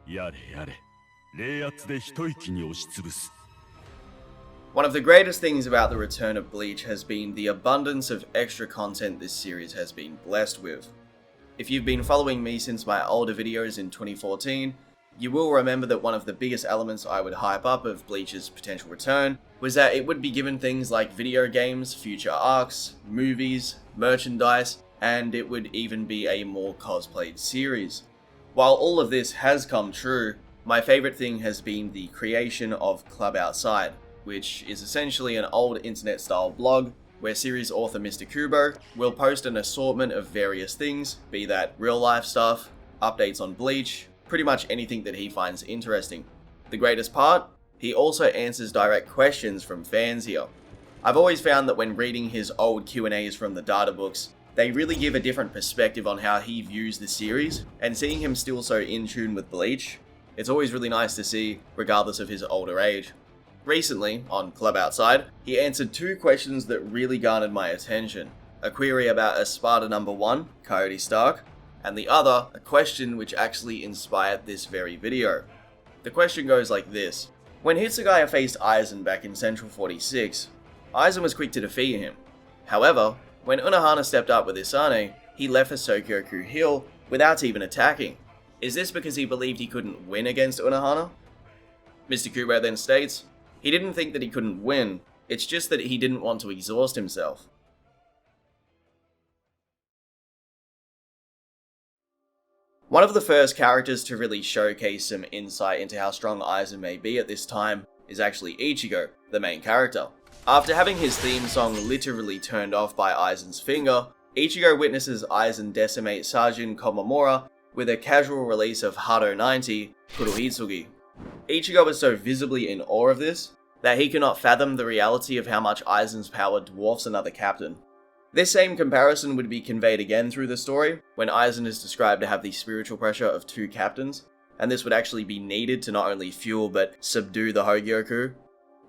やれやれ、冷圧で一息に押しつぶす。 One of the greatest things about the return of Bleach has been the abundance of extra content this series has been blessed with. If you've been following me since my older videos in 2014, you will remember that one of the biggest elements I would hype up of Bleach's potential return was that it would be given things like video games, future arcs, movies, merchandise, and it would even be a more cosplayed series. While all of this has come true, my favorite thing has been the creation of Klub Outside, which is essentially an old internet-style blog where series author Mr. Kubo will post an assortment of various things, be that real-life stuff, updates on Bleach, pretty much anything that he finds interesting. The greatest part? He also answers direct questions from fans here. I've always found that when reading his old Q&As from the data books, they really give a different perspective on how he views the series, and seeing him still so in tune with Bleach, it's always really nice to see, regardless of his older age. Recently, on Klub Outside, he answered two questions that really garnered my attention. A query about Espada number 1, Coyote Stark, and the other, a question which actually inspired this very video. The question goes like this. When Hitsugaya faced Aizen back in Central 46, Aizen was quick to defeat him. However, when Unohana stepped up with Isane, he left for Sokyoku Hill without even attacking. Is this because he believed he couldn't win against Unohana? Mr. Kubo then states, he didn't think that he couldn't win, it's just that he didn't want to exhaust himself. One of the first characters to really showcase some insight into how strong Aizen may be at this time is actually Ichigo, the main character. After having his theme song literally turned off by Aizen's finger, Ichigo witnesses Aizen decimate Sajin Komamura with a casual release of Hado 90, Kurohitsugi. Ichigo is so visibly in awe of this, that he cannot fathom the reality of how much Aizen's power dwarfs another captain. This same comparison would be conveyed again through the story, when Aizen is described to have the spiritual pressure of 2 captains, and this would actually be needed to not only fuel but subdue the Hogyoku.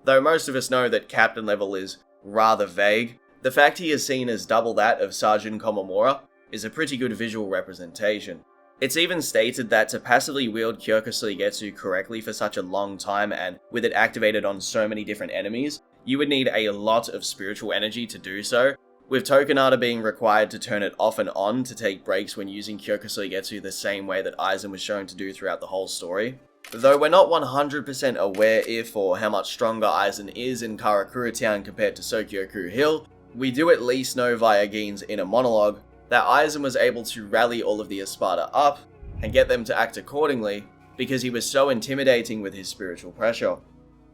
Though most of us know that captain level is rather vague, the fact he is seen as double that of Sajin Komamura is a pretty good visual representation. It's even stated that to passively wield Kyokusui Getsu correctly for such a long time and with it activated on so many different enemies, you would need a lot of spiritual energy to do so, with Tokunada being required to turn it off and on to take breaks when using Kyokusui Getsu the same way that Aizen was shown to do throughout the whole story. Though we're not 100% aware if or how much stronger Aizen is in Karakura Town compared to Sokyoku Hill, we do at least know via Gin's inner monologue that Aizen was able to rally all of the Espada up and get them to act accordingly because he was so intimidating with his spiritual pressure.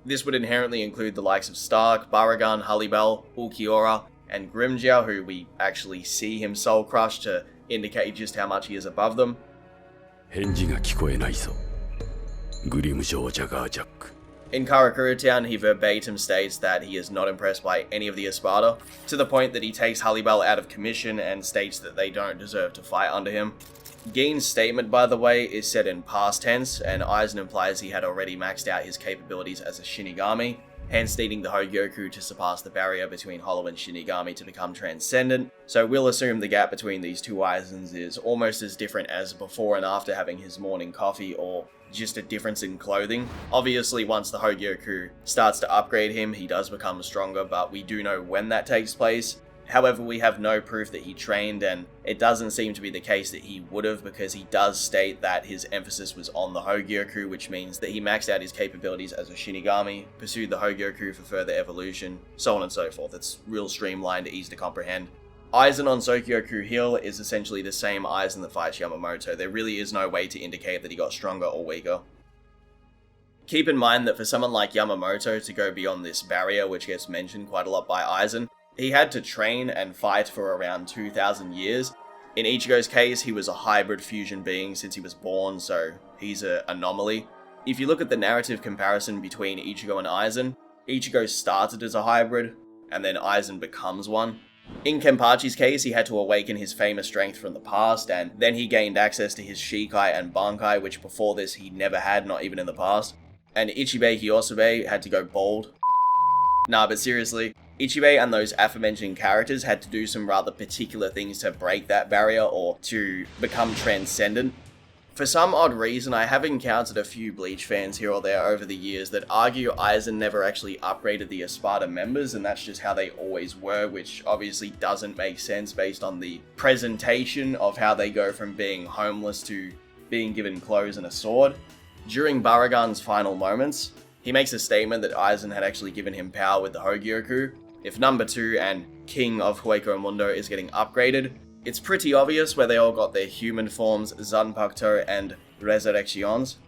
This would inherently include the likes of Stark, Baragan, Hallibell, Ulquiorra, and Grimjow, who we actually see him soul crush to indicate just how much he is above them. 返事が聞こえないぞ。グリム城ジャガージャック。 In Karakura Town, he verbatim states that he is not impressed by any of the Espada, to the point that he takes Hallibell out of commission and states that they don't deserve to fight under him. Gin's statement, by the way, is said in past tense, and Aizen implies he had already maxed out his capabilities as a Shinigami, hence needing the Hogyoku to surpass the barrier between Hollow and Shinigami to become transcendent, so we'll assume the gap between these two Aizens is almost as different as before and after having his morning coffee, or just a difference in clothing. Obviously, once the Hogyoku starts to upgrade him, he does become stronger, but we do know when that takes place. However, we have no proof that he trained, and it doesn't seem to be the case that he would have, because he does state that his emphasis was on the Hogyoku, which means that he maxed out his capabilities as a Shinigami, pursued the Hogyoku for further evolution, so on and so forth. It's real streamlined, easy to comprehend. Aizen on Sokyoku Hill is essentially the same Aizen that fights Yamamoto. There really is no way to indicate that he got stronger or weaker. Keep in mind that for someone like Yamamoto to go beyond this barrier, which gets mentioned quite a lot by Aizen, he had to train and fight for around 2,000 years. In Ichigo's case, he was a hybrid fusion being since he was born, so he's an anomaly. If you look at the narrative comparison between Ichigo and Aizen, Ichigo started as a hybrid, and then Aizen becomes one. In Kenpachi's case, he had to awaken his famous strength from the past, and then he gained access to his Shikai and Bankai, which before this he never had, not even in the past. And Ichibei Hyosobe had to go bald. Nah, but seriously, Ichibei and those aforementioned characters had to do some rather particular things to break that barrier or to become transcendent. For some odd reason, I have encountered a few Bleach fans here or there over the years that argue Aizen never actually upgraded the Espada members, and that's just how they always were, which obviously doesn't make sense based on the presentation of how they go from being homeless to being given clothes and a sword. During Baragan's final moments, he makes a statement that Aizen had actually given him power with the Hogyoku. If number 2 and King of Hueco Mundo is getting upgraded, it's pretty obvious where they all got their human forms, Zanpakuto and Resurrections.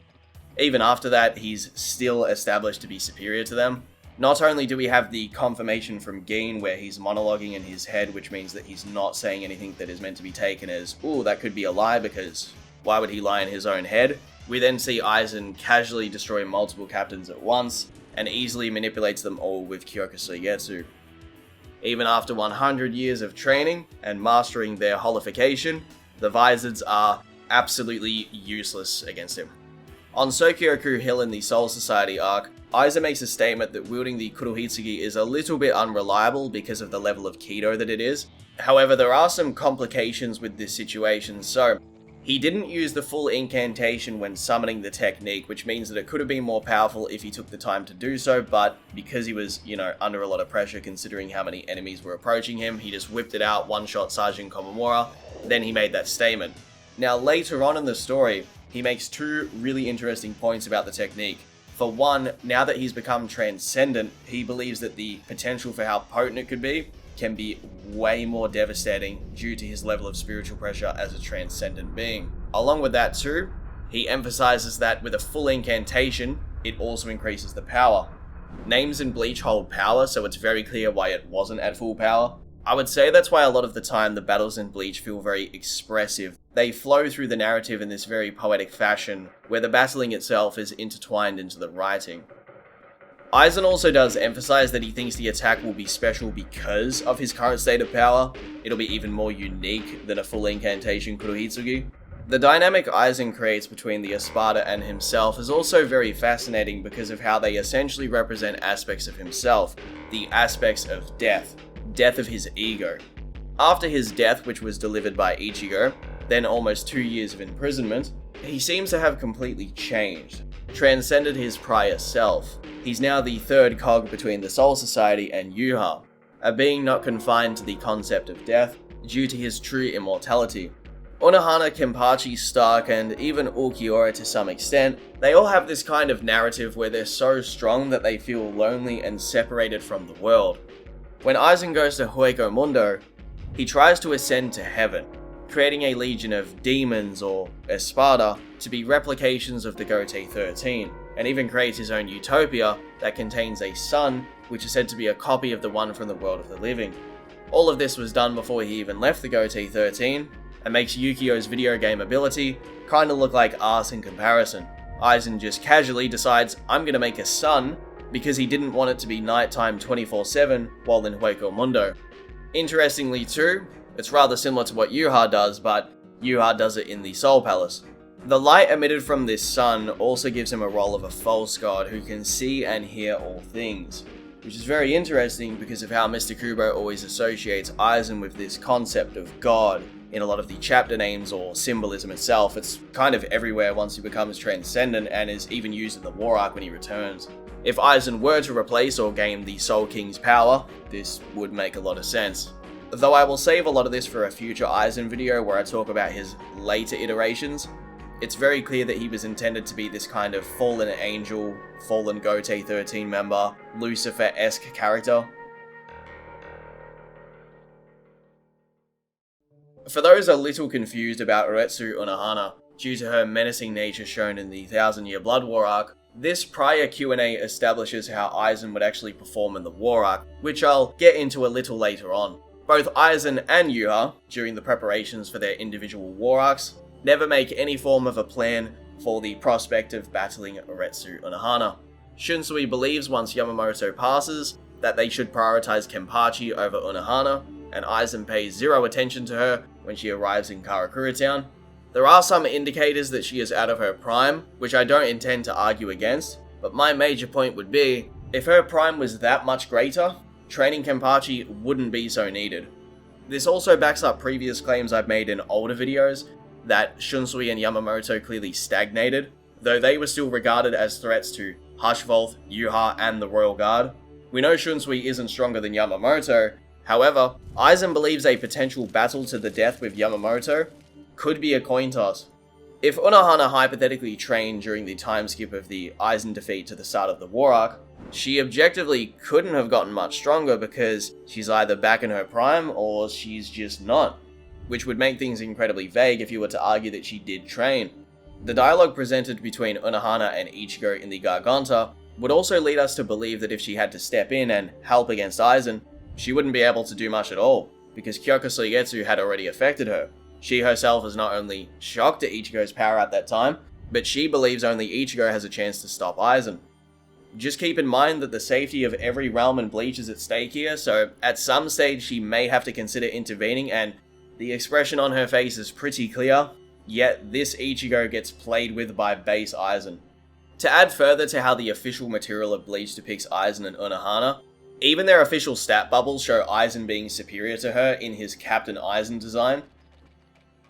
Even after that, he's still established to be superior to them. Not only do we have the confirmation from Gin where he's monologuing in his head, which means that he's not saying anything that is meant to be taken as, ooh, that could be a lie, because why would he lie in his own head? We then see Aizen casually destroy multiple captains at once, and easily manipulates them all with Kyoku Soigetsu. Even after 100 years of training and mastering their holification, the Vizards are absolutely useless against him. On Sokyoku Hill in the Soul Society arc, Aizen makes a statement that wielding the Kurohitsugi is a little bit unreliable because of the level of Kido that it is. However, there are some complications with this situation, so he didn't use the full incantation when summoning the technique, which means that it could have been more powerful if he took the time to do so, but because he was, under a lot of pressure considering how many enemies were approaching him, he just whipped it out, one-shot Sergeant Komamura, then he made that statement. Now, later on in the story, he makes two really interesting points about the technique. For one, now that he's become transcendent, he believes that the potential for how potent it could be can be way more devastating due to his level of spiritual pressure as a transcendent being. Along with that too, he emphasizes that with a full incantation, it also increases the power. Names in Bleach hold power, so it's very clear why it wasn't at full power. I would say that's why a lot of the time the battles in Bleach feel very expressive. They flow through the narrative in this very poetic fashion, where the battling itself is intertwined into the writing. Aizen also does emphasize that he thinks the attack will be special because of his current state of power. It'll be even more unique than a full incantation Kurohitsugi. The dynamic Aizen creates between the Espada and himself is also very fascinating because of how they essentially represent aspects of himself, the aspects of death of his ego. After his death, which was delivered by Ichigo, then almost 2 years of imprisonment, he seems to have completely changed, transcended his prior self. He's now the third cog between the Soul Society and yhwach, a being not confined to the concept of death due to his true immortality. Unohana, Kenpachi, Stark, and even Ulquiorra to some extent, they all have this kind of narrative where they're so strong that they feel lonely and separated from the world. When Aizen goes to Hueco Mundo, he tries to ascend to heaven, creating a legion of demons or Espada to be replications of the Gote 13, and even creates his own utopia that contains a sun, which is said to be a copy of the one from the world of the living. All of this was done before he even left the Gote 13, and makes Yukio's video game ability kinda look like arse in comparison. Aizen just casually decides, I'm gonna make a sun, because he didn't want it to be nighttime 24/7 while in Hueco Mundo. Interestingly too, it's rather similar to what yhwach does, but yhwach does it in the Soul Palace. The light emitted from this sun also gives him a role of a false god who can see and hear all things, which is very interesting because of how Mr. Kubo always associates Aizen with this concept of God in a lot of the chapter names or symbolism itself. It's kind of everywhere once he becomes transcendent and is even used in the war arc when he returns. If Aizen were to replace or gain the Soul King's power, this would make a lot of sense. Though I will save a lot of this for a future Aizen video where I talk about his later iterations, it's very clear that he was intended to be this kind of fallen angel, fallen Gote 13 member, Lucifer-esque character. For those a little confused about Uetsu Unohana, due to her menacing nature shown in the 1000-Year Blood War arc, this prior Q&A establishes how Aizen would actually perform in the war arc, which I'll get into a little later on. Both Aizen and yhwach, during the preparations for their individual war arcs, never make any form of a plan for the prospect of battling Uetsu Unohana. Shunsui believes once Yamamoto passes that they should prioritize Kenpachi over Unohana, and Aizen pays zero attention to her when she arrives in Karakura Town. There are some indicators that she is out of her prime, which I don't intend to argue against, but my major point would be, if her prime was that much greater, training Kenpachi wouldn't be so needed. This also backs up previous claims I've made in older videos, that Shunsui and Yamamoto clearly stagnated, though they were still regarded as threats to Hushvolth, Yuha, and the Royal Guard. We know Shunsui isn't stronger than Yamamoto. However, Aizen believes a potential battle to the death with Yamamoto could be a coin toss. If Unohana hypothetically trained during the time skip of the Aizen defeat to the start of the war arc, she objectively couldn't have gotten much stronger because she's either back in her prime or she's just not, which would make things incredibly vague if you were to argue that she did train. The dialogue presented between Unohana and Ichigo in the Garganta would also lead us to believe that if she had to step in and help against Aizen, she wouldn't be able to do much at all, because Kyoka Suigetsu had already affected her. She herself is not only shocked at Ichigo's power at that time, but she believes only Ichigo has a chance to stop Aizen. Just keep in mind that the safety of every realm in Bleach is at stake here, so at some stage she may have to consider intervening, and the expression on her face is pretty clear, yet this Ichigo gets played with by base Aizen. To add further to how the official material of Bleach depicts Aizen and Unohana, even their official stat bubbles show Aizen being superior to her in his Captain Aizen design.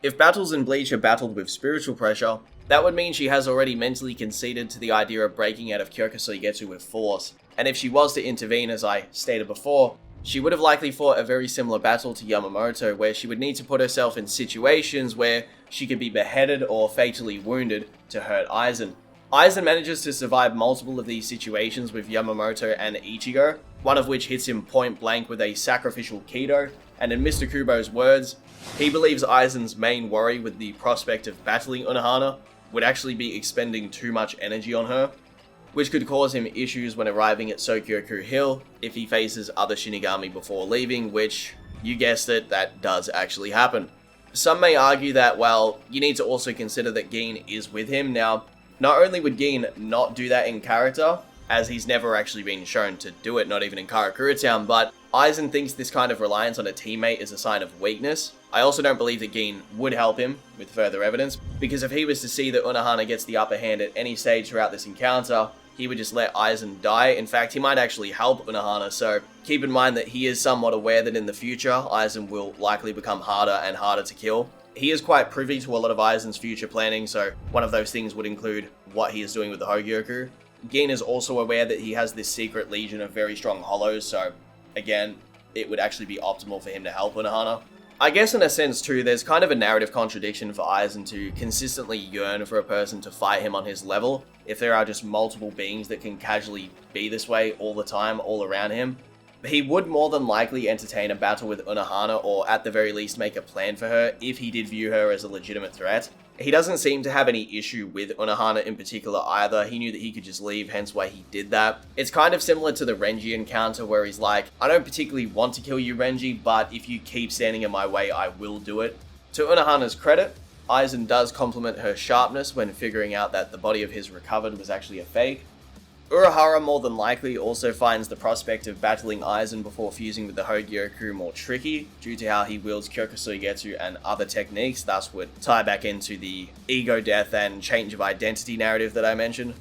If battles in Bleach are battled with spiritual pressure, that would mean she has already mentally conceded to the idea of breaking out of Kyoka Suigetsu with force, and if she was to intervene, as I stated before, she would have likely fought a very similar battle to Yamamoto, where she would need to put herself in situations where she could be beheaded or fatally wounded to hurt Aizen. Aizen manages to survive multiple of these situations with Yamamoto and Ichigo, one of which hits him point blank with a sacrificial Kido, and in Mr. Kubo's words, he believes Aizen's main worry with the prospect of battling Unohana would actually be expending too much energy on her, which could cause him issues when arriving at Sokyoku Hill if he faces other Shinigami before leaving, which, you guessed it, that does actually happen. Some may argue that, well, you need to also consider that Gin is with him. Now, not only would Gin not do that in character, as he's never actually been shown to do it, not even in Karakura Town, but Aizen thinks this kind of reliance on a teammate is a sign of weakness. I also don't believe that Gin would help him with further evidence, because if he was to see that Unohana gets the upper hand at any stage throughout this encounter, he would just let Aizen die. In fact, he might actually help Unohana, so keep in mind that he is somewhat aware that in the future, Aizen will likely become harder and harder to kill. He is quite privy to a lot of Aizen's future planning, so one of those things would include what he is doing with the Hogyoku. Gin is also aware that he has this secret legion of very strong hollows, so again, it would actually be optimal for him to help Unohana. I guess in a sense too, there's kind of a narrative contradiction for Aizen to consistently yearn for a person to fight him on his level, if there are just multiple beings that can casually be this way all the time, all around him. He would more than likely entertain a battle with Unohana, or at the very least make a plan for her if he did view her as a legitimate threat. He doesn't seem to have any issue with Unohana in particular either. He knew that he could just leave, hence why he did that. It's kind of similar to the Renji encounter where he's like, I don't particularly want to kill you, Renji, but if you keep standing in my way, I will do it. To Unohana's credit, Aizen does compliment her sharpness when figuring out that the body of his recovered was actually a fake. Urahara more than likely also finds the prospect of battling Aizen before fusing with the Hogyoku more tricky, due to how he wields Kyoka Suigetsu and other techniques, thus would tie back into the ego death and change of identity narrative that I mentioned.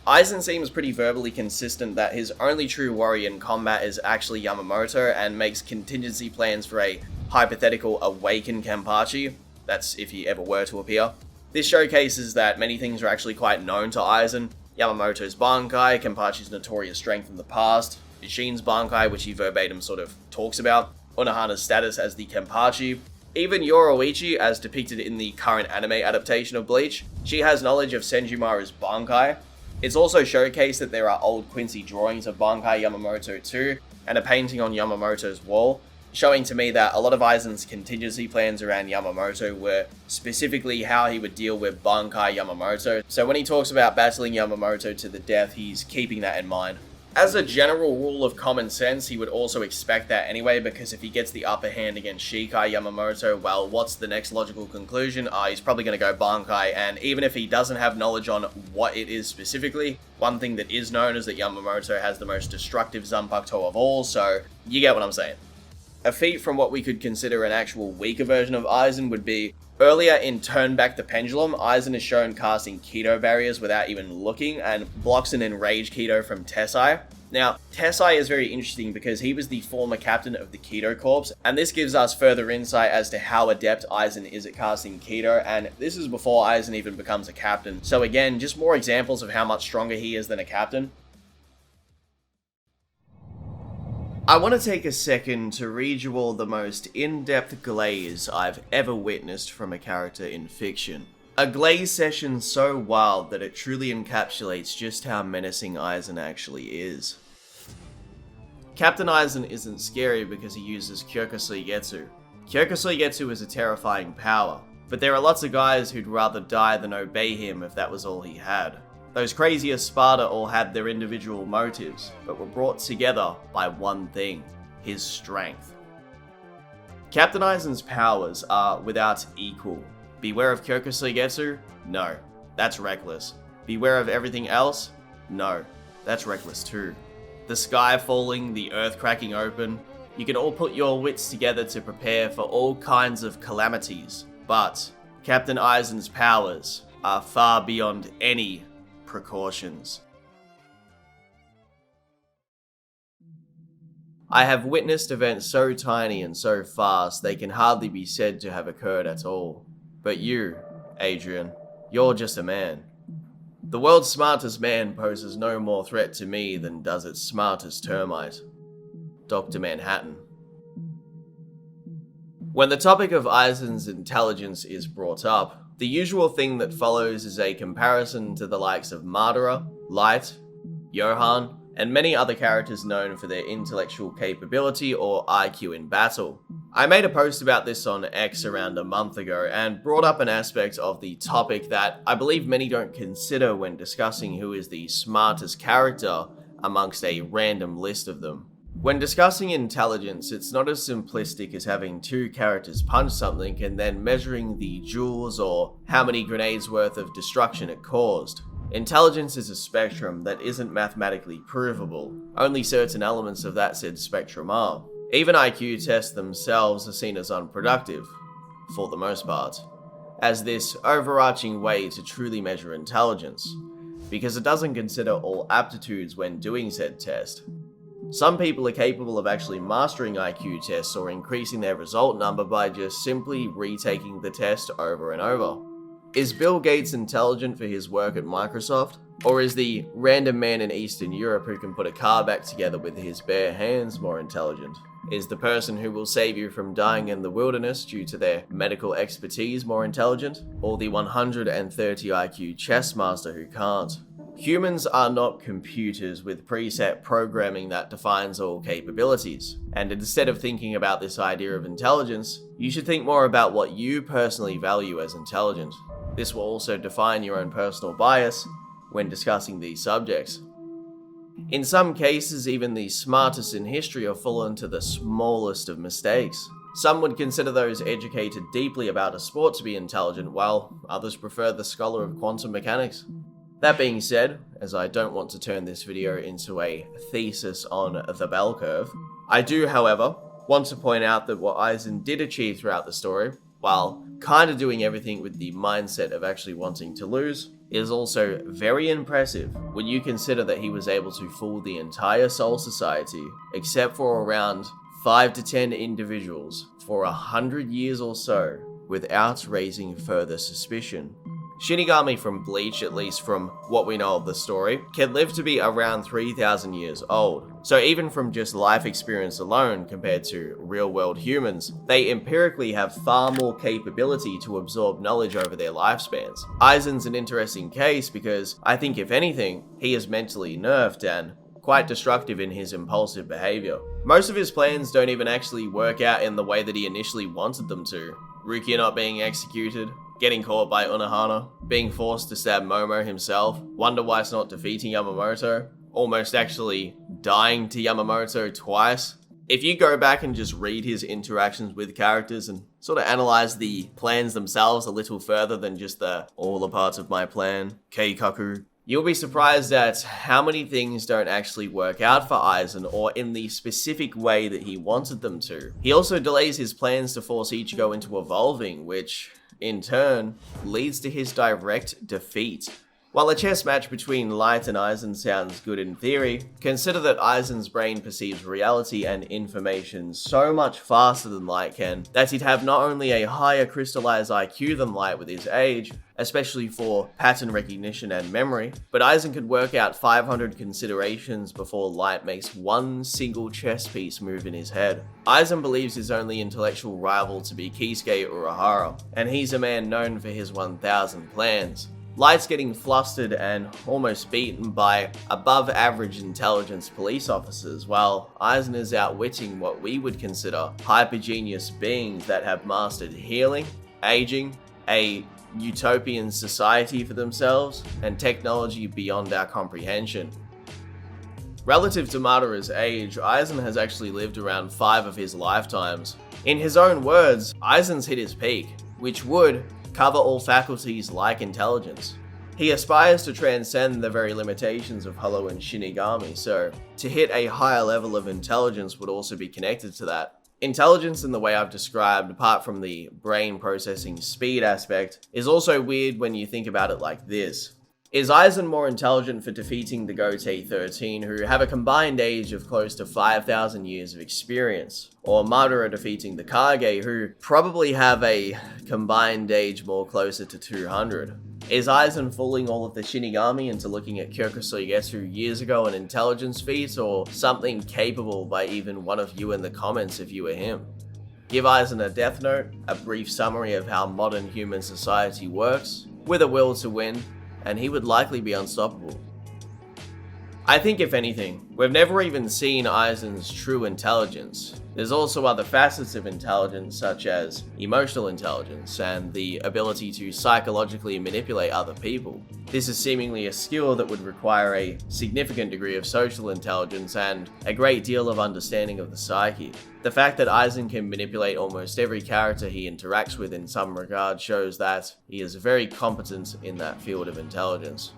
Aizen seems pretty verbally consistent that his only true worry in combat is actually Yamamoto, and makes contingency plans for a hypothetical awakened Kenpachi, that's if he ever were to appear. This showcases that many things are actually quite known to Aizen. Yamamoto's Bankai, Kenpachi's notorious strength in the past, Ishin's Bankai, which he verbatim sort of talks about, Unohana's status as the Kenpachi, even Yoroichi, as depicted in the current anime adaptation of Bleach, she has knowledge of Senjumaru's Bankai. It's also showcased that there are old Quincy drawings of Bankai Yamamoto too, and a painting on Yamamoto's wall, showing to me that a lot of Aizen's contingency plans around Yamamoto were specifically how he would deal with Bankai Yamamoto, so when he talks about battling Yamamoto to the death, he's keeping that in mind. As a general rule of common sense, he would also expect that anyway, because if he gets the upper hand against Shikai Yamamoto, well, what's the next logical conclusion? He's probably going to go Bankai, and even if he doesn't have knowledge on what it is specifically, one thing that is known is that Yamamoto has the most destructive Zanpakuto of all, so you get what I'm saying. A feat from what we could consider an actual weaker version of Aizen would be Earlier in Turn Back the Pendulum, Aizen is shown casting Keto barriers without even looking and blocks an enraged Keto from Tessai. Now, Tessai is very interesting because he was the former captain of the Keto Corps, and this gives us further insight as to how adept Aizen is at casting Keto, and this is before Aizen even becomes a captain. So again, just more examples of how much stronger he is than a captain. I want to take a second to read you all the most in-depth glaze I've ever witnessed from a character in fiction. A glaze session so wild that it truly encapsulates just how menacing Aizen actually is. Captain Aizen isn't scary because he uses Kyokusui Getsu. Kyokusui Getsu is a terrifying power, but there are lots of guys who'd rather die than obey him if that was all he had. Those crazy Espada all had their individual motives, but were brought together by one thing: his strength. Captain Aizen's powers are without equal. Beware of Kyokusui Getsu? No, that's reckless. Beware of everything else? No, that's reckless too. The sky falling, the earth cracking open, you can all put your wits together to prepare for all kinds of calamities, but Captain Aizen's powers are far beyond any precautions. I have witnessed events so tiny and so fast they can hardly be said to have occurred at all. But you, Adrian, you're just a man. The world's smartest man poses no more threat to me than does its smartest termite, Dr. Manhattan. When the topic of Aizen's intelligence is brought up, the usual thing that follows is a comparison to the likes of Madara, Light, Johan, and many other characters known for their intellectual capability or IQ in battle. I made a post about this on X around a month ago and brought up an aspect of the topic that I believe many don't consider when discussing who is the smartest character amongst a random list of them. When discussing intelligence, it's not as simplistic as having two characters punch something and then measuring the joules or how many grenades worth of destruction it caused. Intelligence is a spectrum that isn't mathematically provable. Only certain elements of that said spectrum are. Even IQ tests themselves are seen as unproductive, for the most part, as this overarching way to truly measure intelligence, because it doesn't consider all aptitudes when doing said test. Some people are capable of actually mastering IQ tests or increasing their result number by just simply retaking the test over and over. Is Bill Gates intelligent for his work at Microsoft? Or is the random man in Eastern Europe who can put a car back together with his bare hands more intelligent? Is the person who will save you from dying in the wilderness due to their medical expertise more intelligent? Or the 130 IQ chess master who can't? Humans are not computers with preset programming that defines all capabilities, and instead of thinking about this idea of intelligence, you should think more about what you personally value as intelligent. This will also define your own personal bias when discussing these subjects. In some cases, even the smartest in history have fallen to the smallest of mistakes. Some would consider those educated deeply about a sport to be intelligent, while others prefer the scholar of quantum mechanics. That being said, as I don't want to turn this video into a thesis on the bell curve, I do, however, want to point out that what Aizen did achieve throughout the story, while kinda doing everything with the mindset of actually wanting to lose, is also very impressive when you consider that he was able to fool the entire Soul Society, except for around 5 to 10 individuals, for 100 years or so, without raising further suspicion. Shinigami from Bleach, at least from what we know of the story, can live to be around 3,000 years old. So even from just life experience alone compared to real-world humans, they empirically have far more capability to absorb knowledge over their lifespans. Aizen's an interesting case because I think if anything, he is mentally nerfed and quite destructive in his impulsive behavior. Most of his plans don't even actually work out in the way that he initially wanted them to. Rukia not being executed, getting caught by Unohana, being forced to stab Momo himself, Wonder Why's not defeating Yamamoto, almost actually dying to Yamamoto twice. If you go back and just read his interactions with characters and sort of analyze the plans themselves a little further than just the all a part of my plan, Keikaku, you'll be surprised at how many things don't actually work out for Aizen or in the specific way that he wanted them to. He also delays his plans to force Ichigo into evolving, which in turn, leads to his direct defeat. While a chess match between Light and Aizen sounds good in theory, consider that Aizen's brain perceives reality and information so much faster than Light can that he'd have not only a higher crystallized IQ than Light with his age, especially for pattern recognition and memory, but Aizen could work out 500 considerations before Light makes one single chess piece move in his head. Aizen believes his only intellectual rival to be Kisuke Urahara, and he's a man known for his 1000 plans. Light's getting flustered and almost beaten by above average intelligence police officers, while Aizen is outwitting what we would consider hypergenius beings that have mastered healing, aging, a utopian society for themselves, and technology beyond our comprehension. Relative to Madara's age, Aizen has actually lived around 5 of his lifetimes. In his own words, Aizen's hit his peak, which would cover all faculties like intelligence. He aspires to transcend the very limitations of Hollow and Shinigami, so to hit a higher level of intelligence would also be connected to that. Intelligence in the way I've described, apart from the brain processing speed aspect, is also weird when you think about it like this. Is Aizen more intelligent for defeating the Gotei 13, who have a combined age of close to 5,000 years of experience? Or Madara defeating the Kage, who probably have a combined age more closer to 200? Is Aizen fooling all of the Shinigami into looking at Kyokusei Getsu years ago an intelligence feat, or something capable by even one of you in the comments if you were him? Give Aizen a death note, a brief summary of how modern human society works, with a will to win, and he would likely be unstoppable. I think if anything, we've never even seen Aizen's true intelligence. There's also other facets of intelligence such as emotional intelligence and the ability to psychologically manipulate other people. This is seemingly a skill that would require a significant degree of social intelligence and a great deal of understanding of the psyche. The fact that Aizen can manipulate almost every character he interacts with in some regard shows that he is very competent in that field of intelligence.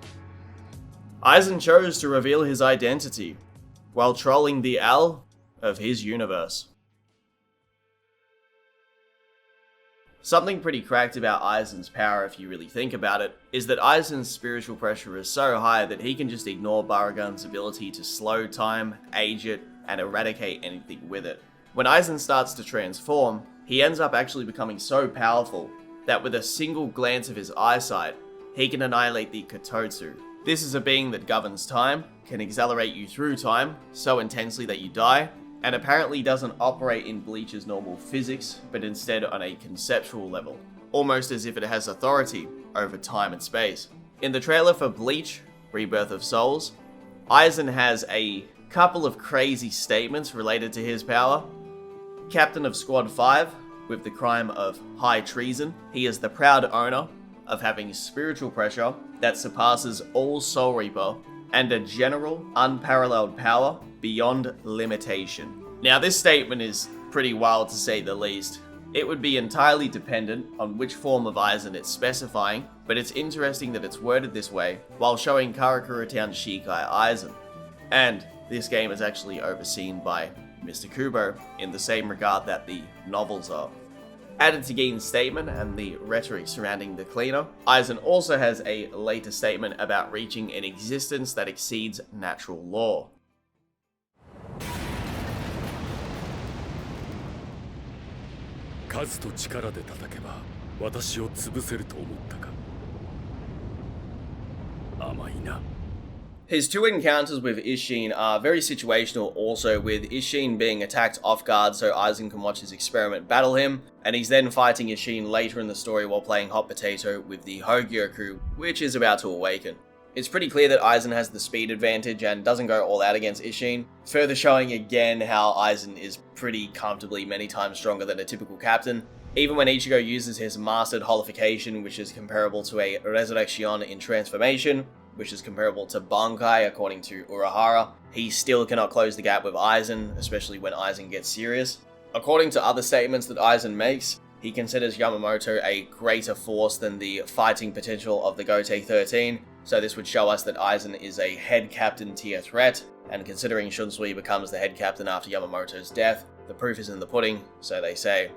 Aizen chose to reveal his identity while trolling the L of his universe. Something pretty cracked about Aizen's power, if you really think about it, is that Aizen's spiritual pressure is so high that he can just ignore Baragun's ability to slow time, age it, and eradicate anything with it. When Aizen starts to transform, he ends up actually becoming so powerful that with a single glance of his eyesight, he can annihilate the Kototsu. This is a being that governs time, can accelerate you through time so intensely that you die, and apparently doesn't operate in Bleach's normal physics, but instead on a conceptual level, almost as if it has authority over time and space. In the trailer for Bleach, Rebirth of Souls, Aizen has a couple of crazy statements related to his power. Captain of Squad 5, with the crime of high treason, he is the proud owner of having spiritual pressure that surpasses all Soul Reaper, and a general, unparalleled power beyond limitation. Now, this statement is pretty wild to say the least. It would be entirely dependent on which form of Aizen it's specifying, but it's interesting that it's worded this way while showing Karakura Town Shikai Aizen. And this game is actually overseen by Mr. Kubo in the same regard that the novels are. Added to Gin's statement and the rhetoric surrounding the cleaner, Aizen also has a later statement about reaching an existence that exceeds natural law. His two encounters with Isshin are very situational also, with Isshin being attacked off guard so Aizen can watch his experiment battle him, and he's then fighting Isshin later in the story while playing hot potato with the Hogyoku, which is about to awaken. It's pretty clear that Aizen has the speed advantage and doesn't go all out against Isshin, further showing again how Aizen is pretty comfortably many times stronger than a typical captain. Even when Ichigo uses his mastered holification, which is comparable to a resurrection in transformation, which is comparable to Bankai according to Urahara, he still cannot close the gap with Aizen, especially when Aizen gets serious. According to other statements that Aizen makes, he considers Yamamoto a greater force than the fighting potential of the Gotei 13, so this would show us that Aizen is a head captain tier threat, and considering Shunsui becomes the head captain after Yamamoto's death, the proof is in the pudding, so they say.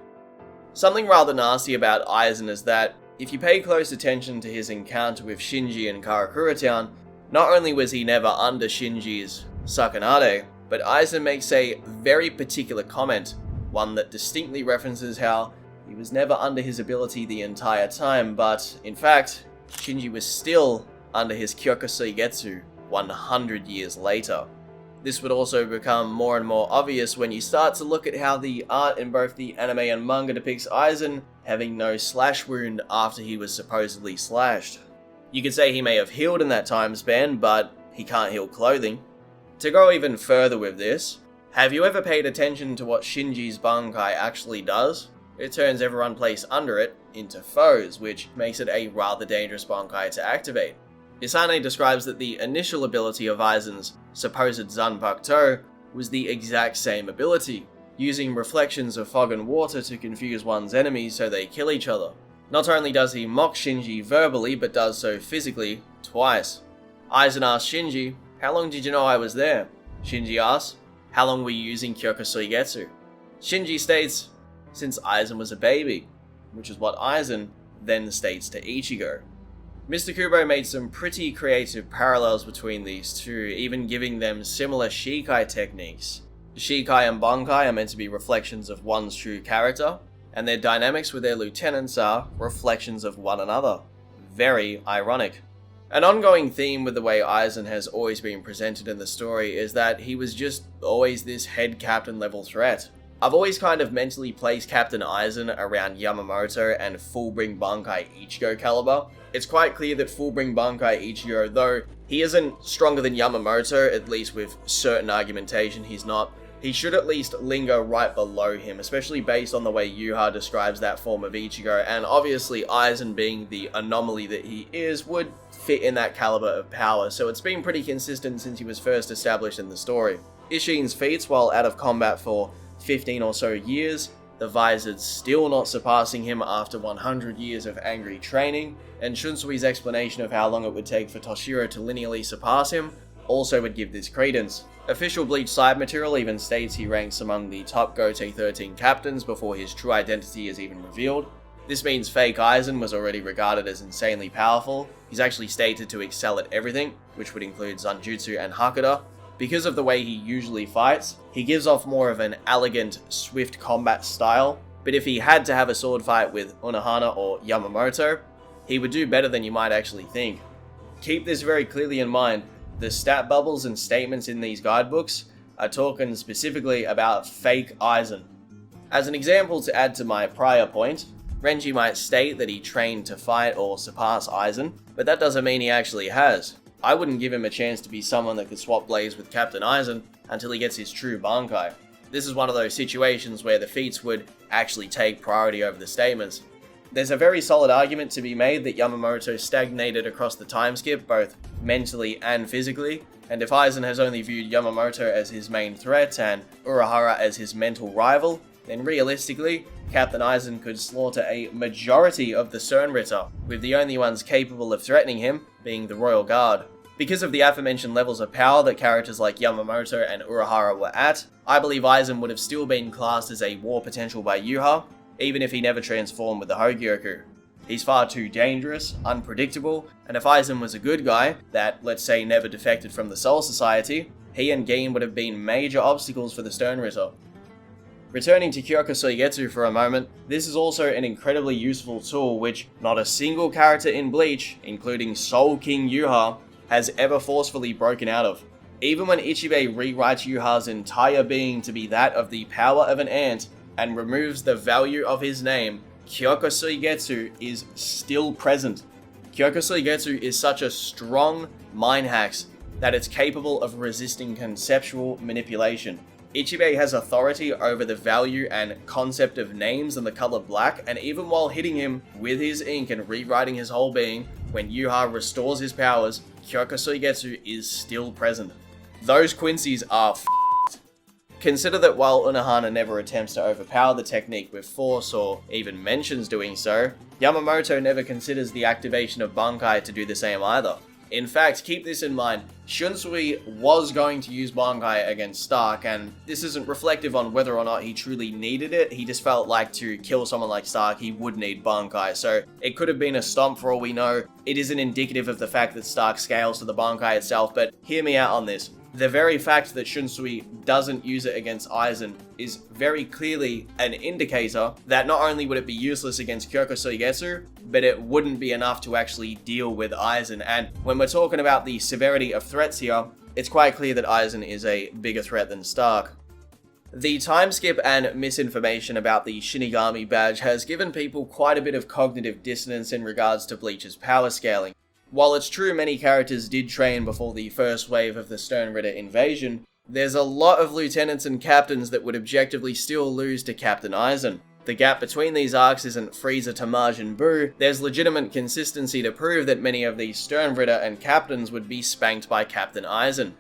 Something rather nasty about Aizen is that, if you pay close attention to his encounter with Shinji in Karakura Town, not only was he never under Shinji's Sakanade, but Aizen makes a very particular comment, one that distinctly references how he was never under his ability the entire time, but in fact, Shinji was still under his Kyoku Suigetsu 100 years later. This would also become more and more obvious when you start to look at how the art in both the anime and manga depicts Aizen having no slash wound after he was supposedly slashed. You could say he may have healed in that time span, but he can't heal clothing. To go even further with this, have you ever paid attention to what Shinji's Bankai actually does? It turns everyone placed under it into foes, which makes it a rather dangerous Bankai to activate. Isane describes that the initial ability of Aizen's supposed Zanpakuto was the exact same ability, using reflections of fog and water to confuse one's enemies so they kill each other. Not only does he mock Shinji verbally, but does so physically twice. Aizen asks Shinji, "How long did you know I was there?" Shinji asks, "How long were you using Kyoku Suigetsu?" Shinji states, "Since Aizen was a baby," which is what Aizen then states to Ichigo. Mr. Kubo made some pretty creative parallels between these two, even giving them similar Shikai techniques. Shikai and Bankai are meant to be reflections of one's true character, and their dynamics with their lieutenants are reflections of one another. Very ironic. An ongoing theme with the way Aizen has always been presented in the story is that he was just always this head captain level threat. I've always kind of mentally placed Captain Aizen around Yamamoto and Fullbring Bankai Ichigo caliber. It's quite clear that Fullbring Bankai Ichigo, though he isn't stronger than Yamamoto, at least with certain argumentation he's not, he should at least linger right below him, especially based on the way yhwach describes that form of Ichigo, and obviously Aizen, being the anomaly that he is, would fit in that caliber of power, so it's been pretty consistent since he was first established in the story. Ishin's feats, while out of combat for 15 or so years, the Vizard's still not surpassing him after 100 years of angry training, and Shunsui's explanation of how long it would take for Toshiro to linearly surpass him also would give this credence. Official Bleach side material even states he ranks among the top Gote 13 captains before his true identity is even revealed. This means fake Aizen was already regarded as insanely powerful. He's actually stated to excel at everything, which would include Zanjutsu and Hakuda. Because of the way he usually fights, he gives off more of an elegant, swift combat style, but if he had to have a sword fight with Unohana or Yamamoto, he would do better than you might actually think. Keep this very clearly in mind. The stat bubbles and statements in these guidebooks are talking specifically about fake Aizen. As an example to add to my prior point, Renji might state that he trained to fight or surpass Aizen, but that doesn't mean he actually has. I wouldn't give him a chance to be someone that could swap blades with Captain Aizen until he gets his true Bankai. This is one of those situations where the feats would actually take priority over the statements. There's a very solid argument to be made that Yamamoto stagnated across the time skip, both mentally and physically, and if Aizen has only viewed Yamamoto as his main threat and Urahara as his mental rival, then realistically, Captain Aizen could slaughter a majority of the Sternritter, with the only ones capable of threatening him being the Royal Guard. Because of the aforementioned levels of power that characters like Yamamoto and Urahara were at, I believe Aizen would have still been classed as a war potential by yhwach, even if he never transformed with the Hogyoku. He's far too dangerous, unpredictable, and if Aizen was a good guy, that, let's say, never defected from the Soul Society, he and Gin would have been major obstacles for the Sternritter. Returning to Kyoku Suigetsu for a moment, this is also an incredibly useful tool which not a single character in Bleach, including Soul King yhwach, has ever forcefully broken out of. Even when Ichibei rewrites yhwach's entire being to be that of the power of an ant, and removes the value of his name, Kyoku Suigetsu is still present. Kyoku Suigetsu is such a strong mind hacks that it's capable of resisting conceptual manipulation. Ichibei has authority over the value and concept of names and the color black, and even while hitting him with his ink and rewriting his whole being, when yhwach restores his powers, Kyoku Suigetsu is still present. Those Quincy's are f***ed. Consider that while Unohana never attempts to overpower the technique with force or even mentions doing so, Yamamoto never considers the activation of Bankai to do the same either. In fact, keep this in mind, Shunsui was going to use Bankai against Stark, and this isn't reflective on whether or not he truly needed it. He just felt like to kill someone like Stark, he would need Bankai, so it could have been a stomp for all we know. It isn't indicative of the fact that Stark scales to the Bankai itself, but hear me out on this. The very fact that Shunsui doesn't use it against Aizen is very clearly an indicator that not only would it be useless against Kyoku Suigetsu, but it wouldn't be enough to actually deal with Aizen. And when we're talking about the severity of threats here, it's quite clear that Aizen is a bigger threat than Stark. The time skip and misinformation about the Shinigami badge has given people quite a bit of cognitive dissonance in regards to Bleach's power scaling. While it's true many characters did train before the first wave of the Stone Ritter invasion, there's a lot of lieutenants and captains that would objectively still lose to Captain Aizen. The gap between these arcs isn't Frieza to Majin Buu, there's legitimate consistency to prove that many of these Stone Ritter and captains would be spanked by Captain Aizen.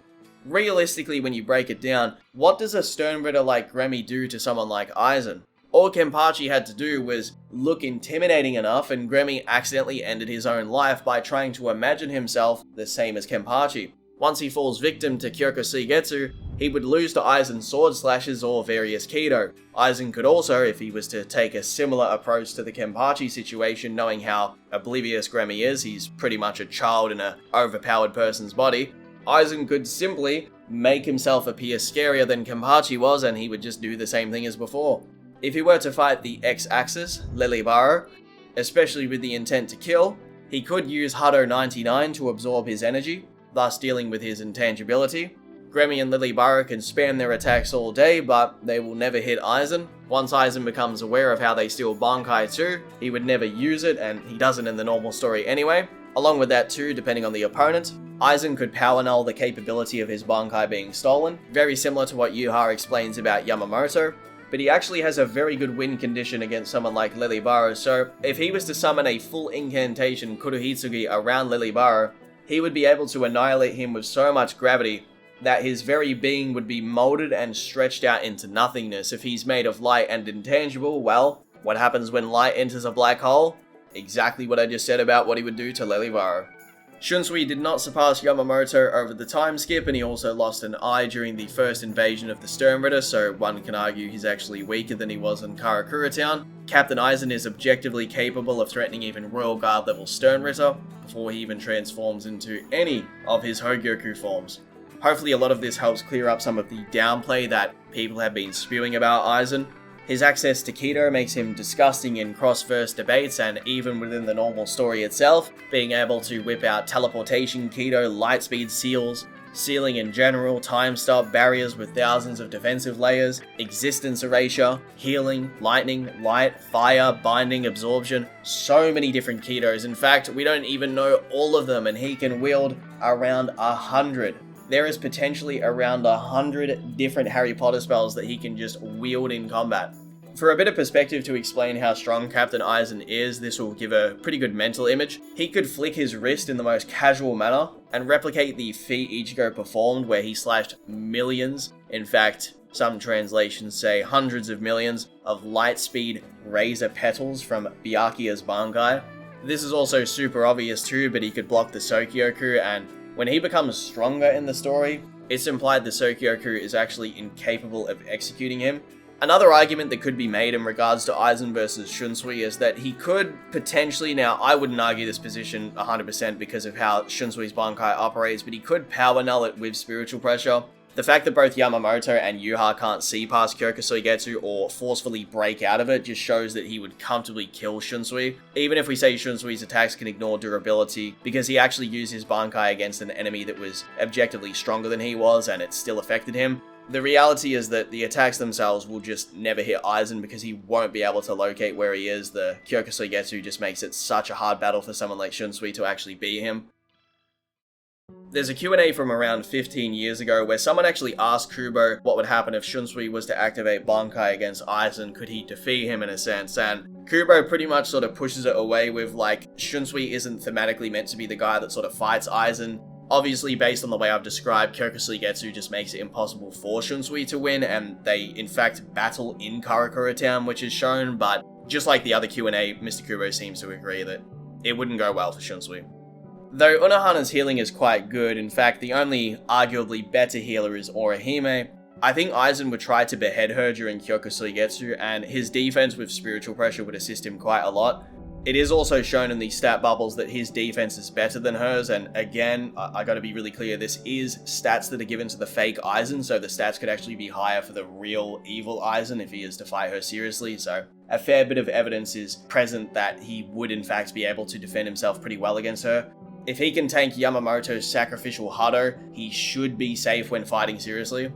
Realistically, when you break it down, what does a Stone Ritter like Gremmy do to someone like Aizen? All Kenpachi had to do was look intimidating enough, and Gremmy accidentally ended his own life by trying to imagine himself the same as Kenpachi. Once he falls victim to Kyoku Suigetsu, he would lose to Aizen's sword slashes or various Kido. Aizen could also, if he was to take a similar approach to the Kenpachi situation, knowing how oblivious Gremmy is, he's pretty much a child in an overpowered person's body, Aizen could simply make himself appear scarier than Kenpachi was, and he would just do the same thing as before. If he were to fight the X-axis, Lilibaro, especially with the intent to kill, he could use Hado 99 to absorb his energy, thus dealing with his intangibility. Gremmy and Lilibaro can spam their attacks all day, but they will never hit Aizen. Once Aizen becomes aware of how they steal Bankai too, he would never use it, and he doesn't in the normal story anyway. Along with that too, depending on the opponent, Aizen could power null the capability of his Bankai being stolen, very similar to what Yhwach explains about Yamamoto. But he actually has a very good win condition against someone like Lilibaro, so if he was to summon a full incantation Kurohitsugi around Lilibaro, he would be able to annihilate him with so much gravity that his very being would be molded and stretched out into nothingness. If he's made of light and intangible, well, what happens when light enters a black hole? Exactly what I just said about what he would do to Lilibaro. Shunsui did not surpass Yamamoto over the time skip, and he also lost an eye during the first invasion of the Stone Ritter, so one can argue he's actually weaker than he was in Karakura Town. Captain Aizen is objectively capable of threatening even Royal Guard level Stone Ritter before he even transforms into any of his Hogyoku forms. Hopefully a lot of this helps clear up some of the downplay that people have been spewing about Aizen. His access to Kido makes him disgusting in cross-verse debates, and even within the normal story itself, being able to whip out teleportation Kido, lightspeed seals, sealing in general, time stop, barriers with thousands of defensive layers, existence erasure, healing, lightning, light, fire, binding, absorption, so many different Kidos. In fact, we don't even know all of them, and he can wield around 100. There is potentially around 100 different Harry Potter spells that he can just wield in combat. For a bit of perspective to explain how strong Captain Aizen is, this will give a pretty good mental image. He could flick his wrist in the most casual manner and replicate the feat Ichigo performed where he slashed millions, in fact, some translations say hundreds of millions, of lightspeed razor petals from Byakuya's Bankai. This is also super obvious too, but he could block the Sokyoku, and when he becomes stronger in the story, it's implied the Sokyoku is actually incapable of executing him. Another argument that could be made in regards to Aizen versus Shunsui is that he could potentially, now I wouldn't argue this position 100% because of how Shunsui's Bankai operates, but he could power null it with spiritual pressure. The fact that both Yamamoto and Yhwach can't see past Kyoku Suigetsu or forcefully break out of it just shows that he would comfortably kill Shunsui. Even if we say Shunsui's attacks can ignore durability, because he actually used his Bankai against an enemy that was objectively stronger than he was and it still affected him. The reality is that the attacks themselves will just never hit Aizen because he won't be able to locate where he is. The Kyoku Suigetsu just makes it such a hard battle for someone like Shunsui to actually beat him. There's a Q&A from around 15 years ago where someone actually asked Kubo what would happen if Shunsui was to activate Bankai against Aizen, could he defeat him in a sense, and Kubo pretty much sort of pushes it away with like, Shunsui isn't thematically meant to be the guy that sort of fights Aizen. Obviously, based on the way I've described, Kyoku Suigetsu just makes it impossible for Shunsui to win, and they in fact battle in Karakura Town, which is shown, but just like the other Q&A, Mr. Kubo seems to agree that it wouldn't go well for Shunsui. Though Unohana's healing is quite good, in fact the only arguably better healer is Orihime, I think Aizen would try to behead her during Kyoku Suigetsu, and his defense with spiritual pressure would assist him quite a lot. It is also shown in the stat bubbles that his defense is better than hers, and again, I gotta be really clear, this is stats that are given to the fake Aizen, so the stats could actually be higher for the real evil Aizen if he is to fight her seriously, so a fair bit of evidence is present that he would in fact be able to defend himself pretty well against her. If he can tank Yamamoto's sacrificial Hado, he should be safe when fighting seriously.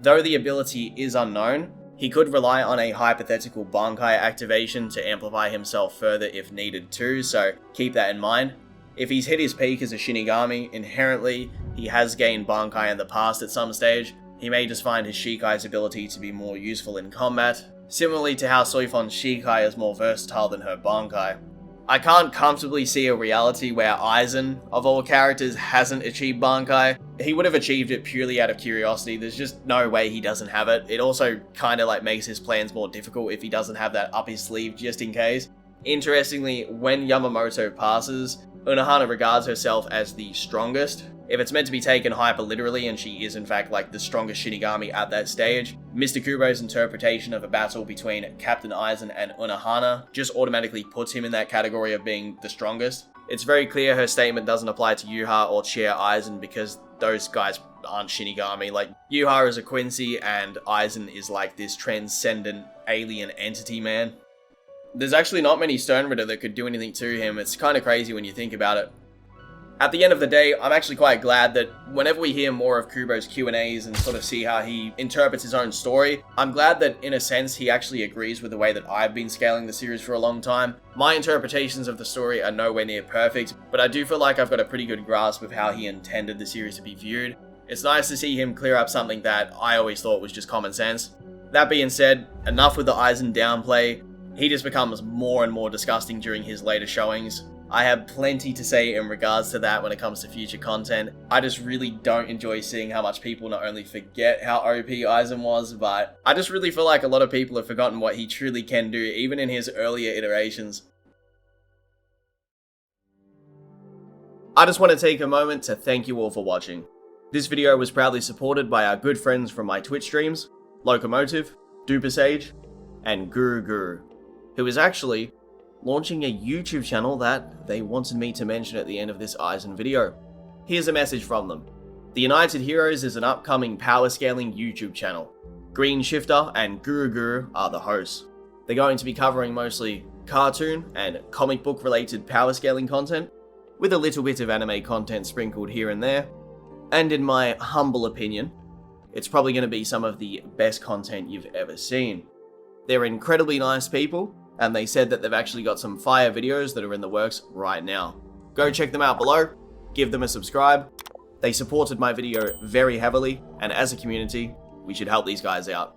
Though the ability is unknown, he could rely on a hypothetical Bankai activation to amplify himself further if needed too, so keep that in mind. If he's hit his peak as a Shinigami, inherently he has gained Bankai in the past at some stage. He may just find his Shikai's ability to be more useful in combat, similarly to how Soifon's Shikai is more versatile than her Bankai. I can't comfortably see a reality where Aizen, of all characters, hasn't achieved Bankai. He would have achieved it purely out of curiosity, there's just no way he doesn't have it. It also kinda like makes his plans more difficult if he doesn't have that up his sleeve just in case. Interestingly, when Yamamoto passes, Unohana regards herself as the strongest. If it's meant to be taken hyper literally, and she is in fact like the strongest Shinigami at that stage, Mr. Kubo's interpretation of a battle between Captain Aizen and Unohana just automatically puts him in that category of being the strongest. It's very clear her statement doesn't apply to Yuha or Chair Aizen because those guys aren't Shinigami. Like, Yuha is a Quincy and Aizen is like this transcendent alien entity, man. There's actually not many Sternritter that could do anything to him. It's kind of crazy when you think about it. At the end of the day, I'm actually quite glad that whenever we hear more of Kubo's Q&As and sort of see how he interprets his own story, I'm glad that in a sense he actually agrees with the way that I've been scaling the series for a long time. My interpretations of the story are nowhere near perfect, but I do feel like I've got a pretty good grasp of how he intended the series to be viewed. It's nice to see him clear up something that I always thought was just common sense. That being said, enough with the Aizen downplay. He just becomes more and more disgusting during his later showings. I have plenty to say in regards to that when it comes to future content. I just really don't enjoy seeing how much people not only forget how OP Aizen was, but I just really feel like a lot of people have forgotten what he truly can do, even in his earlier iterations. I just want to take a moment to thank you all for watching. This video was proudly supported by our good friends from my Twitch streams, Locomotive, Doopersage, and Guru, who is actually launching a YouTube channel that they wanted me to mention at the end of this Aizen video. Here's a message from them. The United Heroes is an upcoming power scaling YouTube channel. Green Shifter and Guru are the hosts. They're going to be covering mostly cartoon and comic book related power scaling content, with a little bit of anime content sprinkled here and there. And in my humble opinion, it's probably going to be some of the best content you've ever seen. They're incredibly nice people, and they said that they've actually got some fire videos that are in the works right now. Go check them out below, give them a subscribe. They supported my video very heavily, and as a community, we should help these guys out.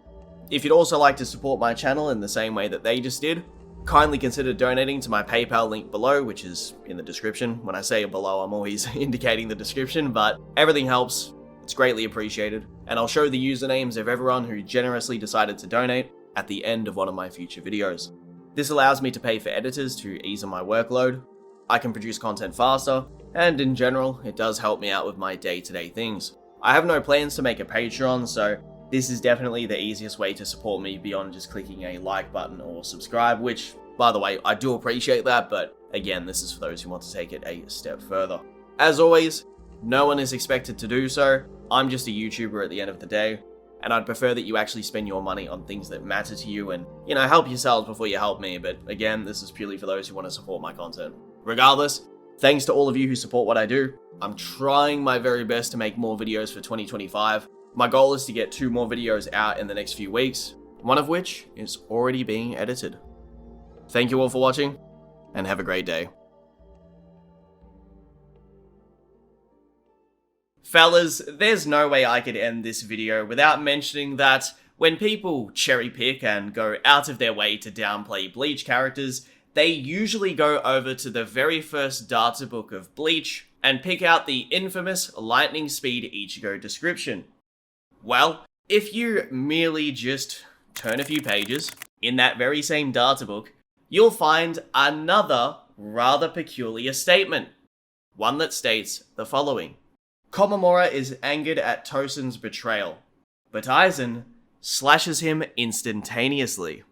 If you'd also like to support my channel in the same way that they just did, kindly consider donating to my PayPal link below, which is in the description. When I say below, I'm always indicating the description, but everything helps. It's greatly appreciated, and I'll show the usernames of everyone who generously decided to donate at the end of one of my future videos. This allows me to pay for editors to ease on my workload, I can produce content faster, and in general, it does help me out with my day-to-day things. I have no plans to make a Patreon, so this is definitely the easiest way to support me beyond just clicking a like button or subscribe, which, by the way, I do appreciate that, but again, this is for those who want to take it a step further. As always, no one is expected to do so. I'm just a YouTuber at the end of the day, and I'd prefer that you actually spend your money on things that matter to you and, help yourselves before you help me, but again, this is purely for those who want to support my content. Regardless, thanks to all of you who support what I do. I'm trying my very best to make more videos for 2025. My goal is to get 2 more videos out in the next few weeks, one of which is already being edited. Thank you all for watching, and have a great day. Fellas, there's no way I could end this video without mentioning that when people cherry pick and go out of their way to downplay Bleach characters, they usually go over to the very first data book of Bleach and pick out the infamous lightning speed Ichigo description. Well, if you merely just turn a few pages in that very same data book, you'll find another rather peculiar statement. one that states the following. Komamura is angered at Tosen's betrayal, but Aizen slashes him instantaneously.